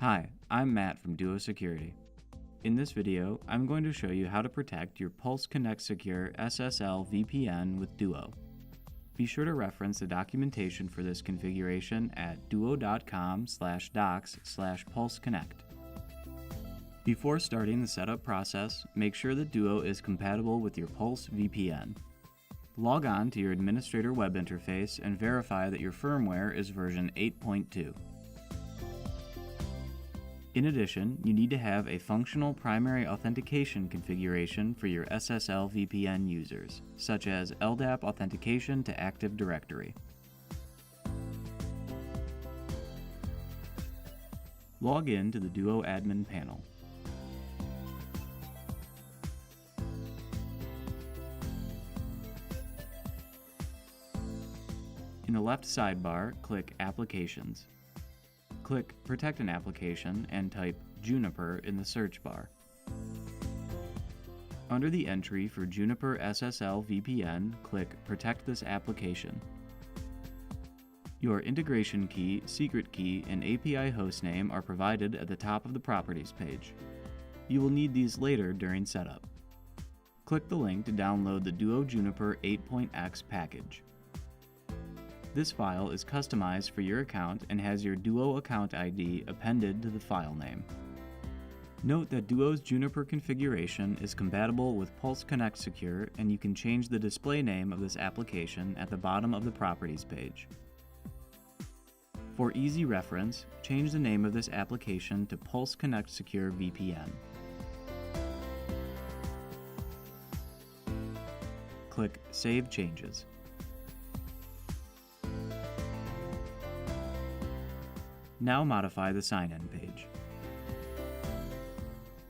Hi, I'm Matt from Duo Security. In this video, I'm going to show you how to protect your Pulse Connect Secure SSL VPN with Duo. Be sure to reference the documentation for this configuration at duo.com/docs/pulseconnect. Before starting the setup process, make sure that Duo is compatible with your Pulse VPN. Log on to your administrator web interface and verify that your firmware is version 8.2. In addition, you need to have a functional primary authentication configuration for your SSL VPN users, such as LDAP Authentication to Active Directory. Log in to the Duo admin panel. In the left sidebar, click Applications. Click Protect an Application and type Juniper in the search bar. Under the entry for Juniper SSL VPN, click Protect this application. Your integration key, secret key, and API hostname are provided at the top of the Properties page. You will need these later during setup. Click the link to download the Duo Juniper 8.x package. This file is customized for your account and has your Duo account ID appended to the file name. Note that Duo's Juniper configuration is compatible with Pulse Connect Secure, and you can change the display name of this application at the bottom of the Properties page. For easy reference, change the name of this application to Pulse Connect Secure VPN. Click Save Changes. Now modify the sign-in page.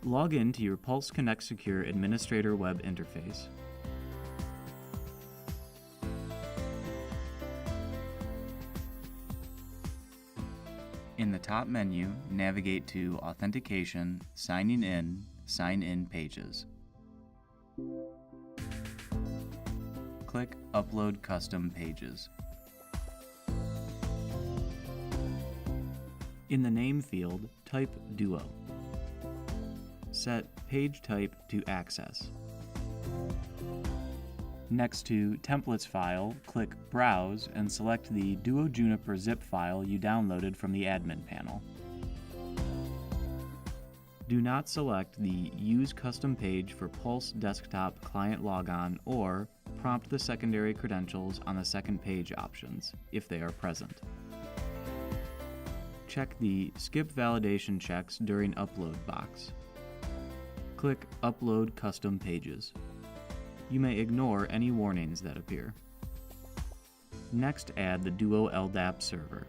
Log in to your Pulse Connect Secure Administrator web interface. In the top menu, navigate to Authentication, Signing In, Sign In Pages. Click Upload Custom Pages. In the name field, type Duo. Set Page Type to Access. Next to Templates file, click Browse and select the Duo Juniper zip file you downloaded from the admin panel. Do not select the Use Custom Page for Pulse Desktop Client Logon or prompt the secondary credentials on the second page options, if they are present. Check the Skip Validation Checks during Upload box. Click Upload Custom Pages. You may ignore any warnings that appear. Next, add the Duo LDAP Server.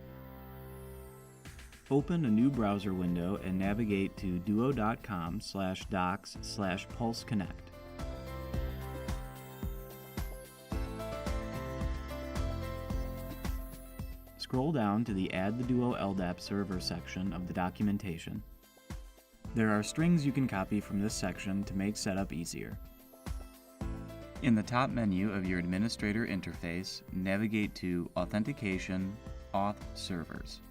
Open a new browser window and navigate to duo.com/docs/pulseconnect. Scroll down to the Add the Duo LDAP Server section of the documentation. There are strings you can copy from this section to make setup easier. In the top menu of your administrator interface, navigate to Authentication, Auth Servers.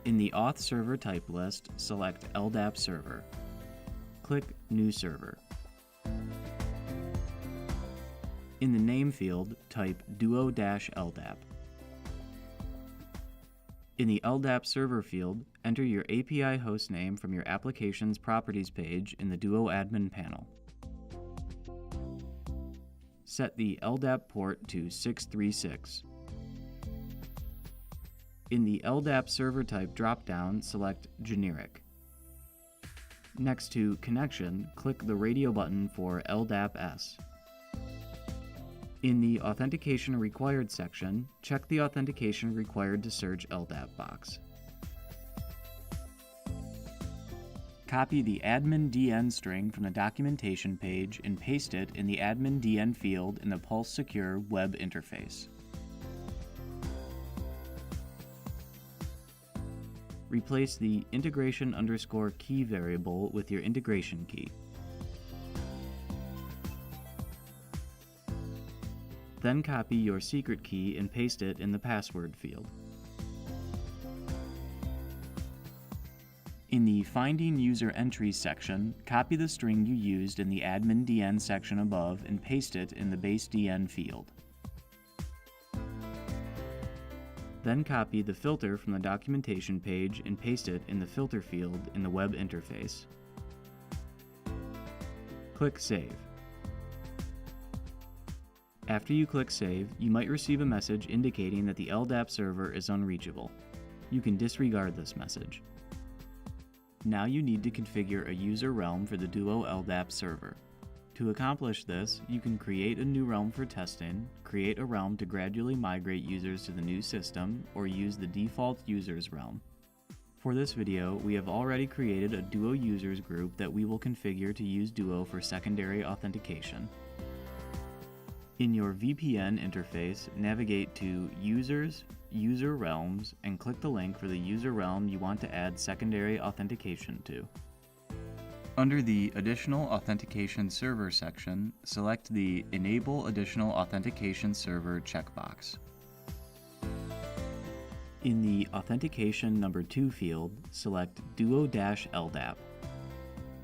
In the Auth Server type list, select LDAP Server. Click New Server. In the name field, type Duo-LDAP. In the LDAP server field, enter your API hostname from your application's properties page in the Duo admin panel. Set the LDAP port to 636. In the LDAP server type dropdown, select Generic. Next to Connection, click the radio button for LDAP-S. In the Authentication Required section, check the Authentication Required to Search LDAP box. Copy the admin DN string from the documentation page and paste it in the admin DN field in the Pulse Secure web interface. Replace the integration_key variable with your integration key. Then copy your secret key and paste it in the password field. In the Finding User Entries section, copy the string you used in the admin DN section above and paste it in the base DN field. Then copy the filter from the documentation page and paste it in the filter field in the web interface. Click Save. After you click Save, you might receive a message indicating that the LDAP server is unreachable. You can disregard this message. Now you need to configure a user realm for the Duo LDAP server. To accomplish this, you can create a new realm for testing, create a realm to gradually migrate users to the new system, or use the default users realm. For this video, we have already created a Duo users group that we will configure to use Duo for secondary authentication. In your VPN interface, navigate to Users, User Realms, and click the link for the user realm you want to add secondary authentication to. Under the Additional Authentication Server section, select the Enable Additional Authentication Server checkbox. In the Authentication number 2 field, select Duo-LDAP.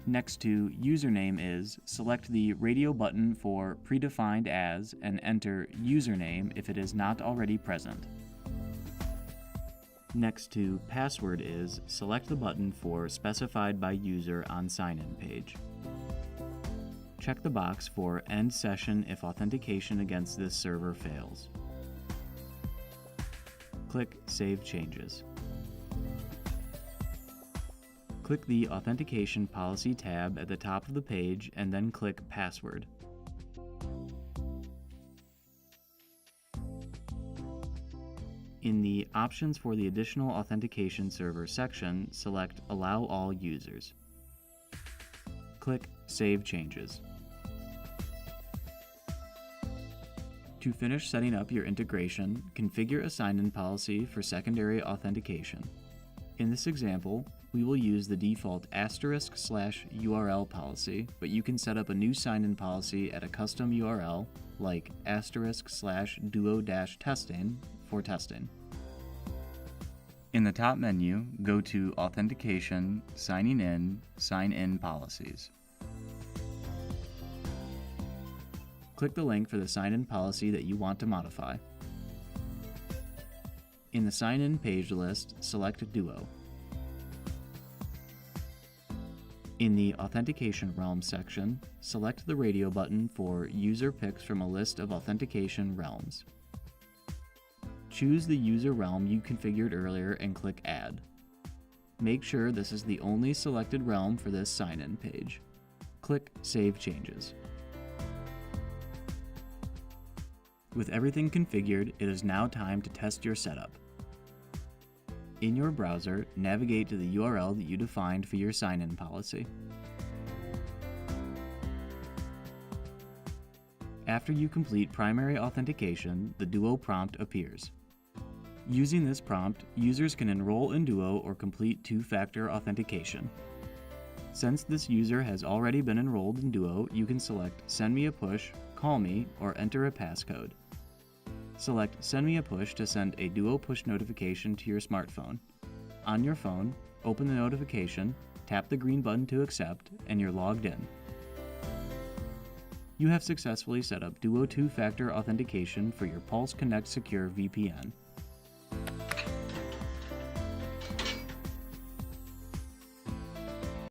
Next to Username is, select the radio button for Predefined As and enter Username if it is not already present. Next to Password is, select the button for Specified by User on Sign-In page. Check the box for End Session if authentication against this server fails. Click Save Changes. Click the Authentication Policy tab at the top of the page and then click Password. In the Options for the Additional Authentication Server section, select Allow All Users. Click Save Changes. To finish setting up your integration, configure a sign-in policy for secondary authentication. In this example, we will use the default */URL policy, but you can set up a new sign-in policy at a custom URL like */duo-testing for testing. In the top menu, go to Authentication, Signing In, Sign-In Policies. Click the link for the sign-in policy that you want to modify. In the Sign-In page list, select Duo. In the Authentication Realm section, select the radio button for User Picks from a list of authentication realms. Choose the user realm you configured earlier and click Add. Make sure this is the only selected realm for this sign-in page. Click Save Changes. With everything configured, it is now time to test your setup. In your browser, navigate to the URL that you defined for your sign-in policy. After you complete primary authentication, the Duo prompt appears. Using this prompt, users can enroll in Duo or complete two-factor authentication. Since this user has already been enrolled in Duo, you can select Send Me a Push, Call Me, or enter a passcode. Select Send Me a Push to send a Duo push notification to your smartphone. On your phone, open the notification, tap the green button to accept, and you're logged in. You have successfully set up Duo two-factor authentication for your Pulse Connect Secure VPN.